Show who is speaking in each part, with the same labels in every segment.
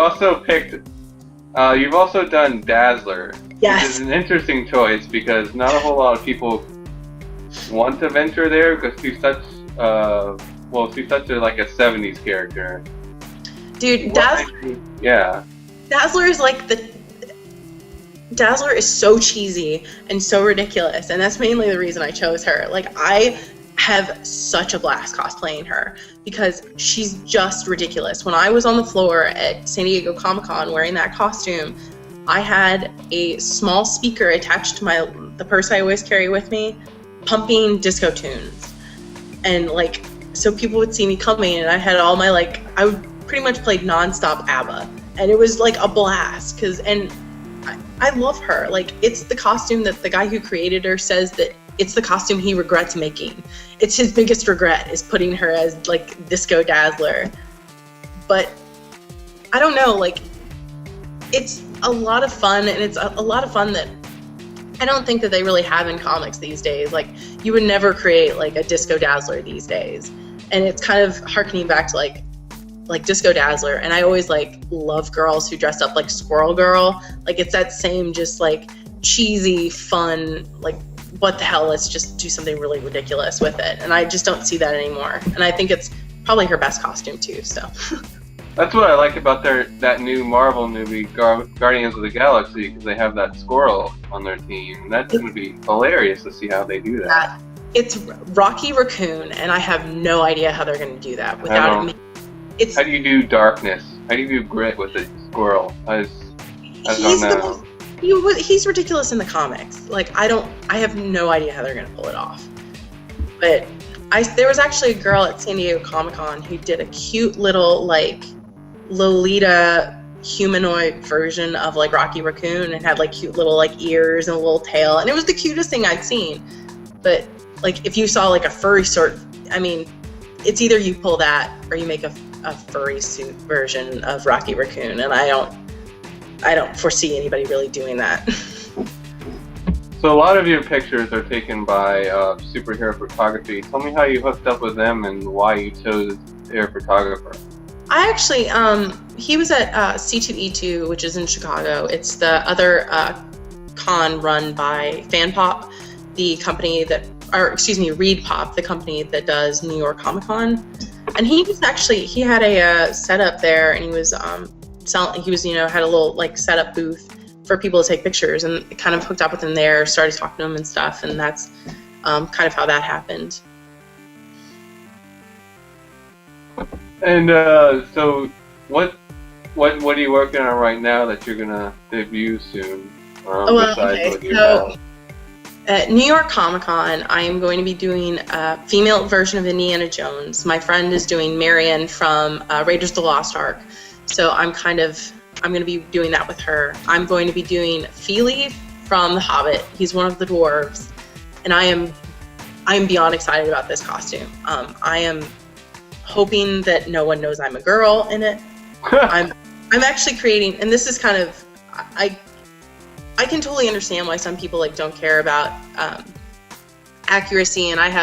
Speaker 1: also picked. You've also done Dazzler.
Speaker 2: Yes.
Speaker 1: Which is an interesting choice because not a whole lot of people want to venture there because she's such she's such a 70s character.
Speaker 2: Dude, Dazzler.
Speaker 1: Yeah.
Speaker 2: Dazzler is so cheesy and so ridiculous, and that's mainly the reason I chose her. Like, I have such a blast cosplaying her because she's just ridiculous. When I was on the floor at San Diego Comic-Con wearing that costume, I had a small speaker attached to the purse I always carry with me, pumping disco tunes. And so people would see me coming, and I had all my I would pretty much play nonstop ABBA, and it was a blast and I love her. It's the costume that the guy who created her says that it's the costume he regrets making. It's his biggest regret is putting her as Disco Dazzler. But I don't know, it's a lot of fun, and it's a lot of fun that I don't think that they really have in comics these days. You would never create a Disco Dazzler these days, and it's kind of harkening back to Disco Dazzler. And I always love girls who dress up like Squirrel Girl. It's that same just cheesy fun what the hell, let's just do something really ridiculous with it. And I just don't see that anymore, and I think it's probably her best costume too. So
Speaker 1: that's what I like about that new Marvel movie, Guardians of the Galaxy, because they have that squirrel on their team. That's going to be hilarious to see how they do that.
Speaker 2: It's Rocky Raccoon, and I have no idea how they're going to do that without it.
Speaker 1: How do you do darkness? How do you do grit with a squirrel? I don't know.
Speaker 2: He's ridiculous in the comics. I have no idea how they're going to pull it off. But there was actually a girl at San Diego Comic-Con who did a cute little Lolita humanoid version of Rocky Raccoon, and had cute little ears and a little tail, and it was the cutest thing I'd seen. But if you saw a furry it's either you pull that or you make a furry suit version of Rocky Raccoon, and I don't foresee anybody really doing that.
Speaker 1: So a lot of your pictures are taken by Superhero Photography. Tell me how you hooked up with them and why you chose their photographer. I
Speaker 2: actually, he was at C2E2, which is in Chicago. It's the other con run by FanPop, the company Reed Pop, the company that does New York Comic Con. And he had a setup there, and he was had a little setup booth for people to take pictures, and kind of hooked up with him there, started talking to him and stuff, and that's kind of how that happened.
Speaker 1: And so what are you working on right now that you're gonna debut soon?
Speaker 2: At New York Comic Con, I am going to be doing a female version of Indiana Jones. My friend is doing Marion from Raiders of the Lost Ark, so I'm going to be doing that with her. I'm going to be doing Feely from The Hobbit. He's one of the dwarves, and I am beyond excited about this costume. I am hoping that no one knows I'm a girl in it. I'm actually creating, and this is kind of, I can totally understand why some people don't care about accuracy, and I'm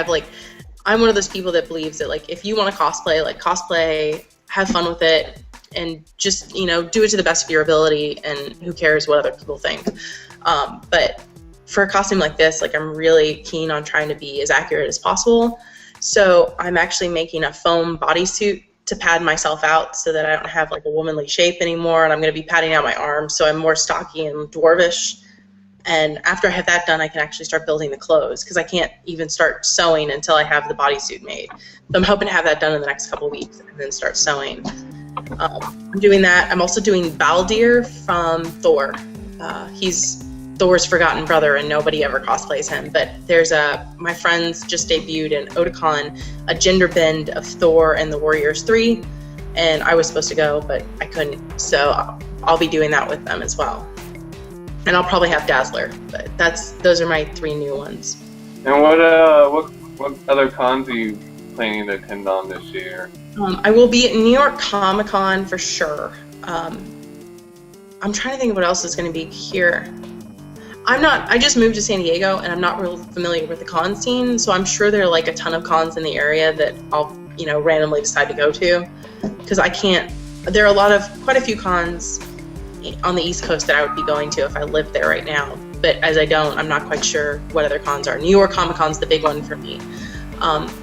Speaker 2: one of those people that believes that if you want to cosplay, have fun with it, and just do it to the best of your ability, and who cares what other people think. But for a costume like this, I'm really keen on trying to be as accurate as possible. So I'm actually making a foam bodysuit to pad myself out so that I don't have a womanly shape anymore, and I'm going to be padding out my arms so I'm more stocky and dwarvish. And after I have that done, I can actually start building the clothes, because I can't even start sewing until I have the bodysuit made. So I'm hoping to have that done in the next couple weeks and then start sewing. I'm doing that. I'm also doing Baldir from Thor. He's Thor's forgotten brother, and nobody ever cosplays him. But my friends just debuted in Otakon a gender bend of Thor and the Warriors 3, and I was supposed to go, but I couldn't. So I'll be doing that with them as well. And I'll probably have Dazzler, but those are my 3 new ones.
Speaker 1: And what other cons are you planning to attend on this year?
Speaker 2: I will be at New York Comic Con for sure. I'm trying to think of what else is going to be here. I just moved to San Diego, and I'm not real familiar with the con scene, so I'm sure there are a ton of cons in the area that I'll randomly decide to go to, because I can't there are quite a few cons on the East Coast that I would be going to if I lived there right now. But as I don't, I'm not quite sure what other cons are. New York Comic Con's the big one for me.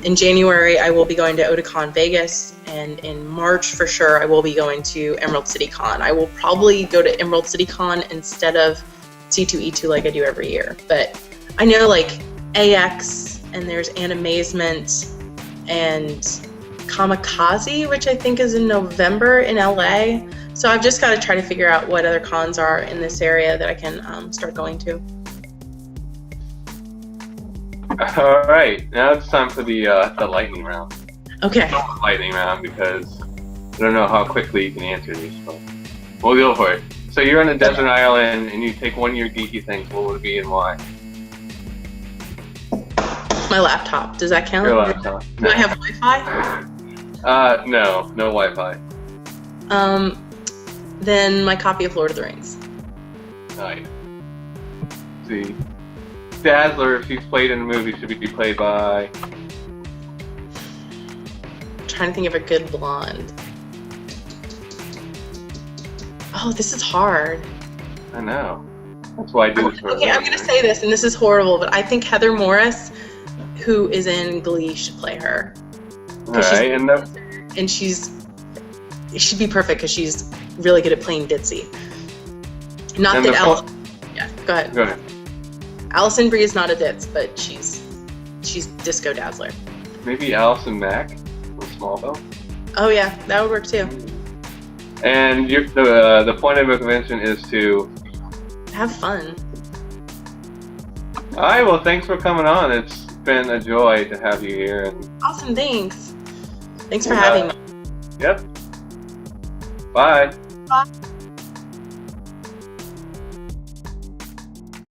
Speaker 2: In January, I will be going to Otakon Vegas, and in March, for sure, I will be going to Emerald City Con. I will probably go to Emerald City Con instead of C2E2 like I do every year. But I know like AX, and there's Animazement, and Kamikaze, which I think is in November in LA. So I've just got to try to figure out what other cons are in this area that I can start going to.
Speaker 1: All right, now it's time for the lightning round.
Speaker 2: Okay.
Speaker 1: Lightning round, because I don't know how quickly you can answer these, but we'll go for it. So you're on a desert island, and you take one of your geeky things. What would it be and why?
Speaker 2: My laptop. Does that count?
Speaker 1: Your laptop.
Speaker 2: Do I have Wi-Fi?
Speaker 1: No Wi-Fi.
Speaker 2: Then my copy of Lord of the Rings.
Speaker 1: Nice. See, Dazzler, if she's played in a movie, should be played by.
Speaker 2: I'm trying to think of a good blonde. Oh, this is hard.
Speaker 1: I know. That's why I do this for
Speaker 2: Okay, I'm gonna say this, and this is horrible, but I think Heather Morris, who is in Glee, should play her.
Speaker 1: Alright,
Speaker 2: and she'd be perfect because she's really good at playing ditzy. Not that Alison. Yeah, go ahead.
Speaker 1: Go ahead.
Speaker 2: Alison Brie is not a ditz, but she's Disco Dazzler.
Speaker 1: Maybe Allison Mack from Smallville.
Speaker 2: Oh yeah, that would work too.
Speaker 1: And the point of the convention is to
Speaker 2: have fun.
Speaker 1: All right. Well, thanks for coming on. It's been a joy to have you here. And
Speaker 2: awesome. Thanks. Thanks for having me.
Speaker 1: Yep. Bye.
Speaker 2: Bye.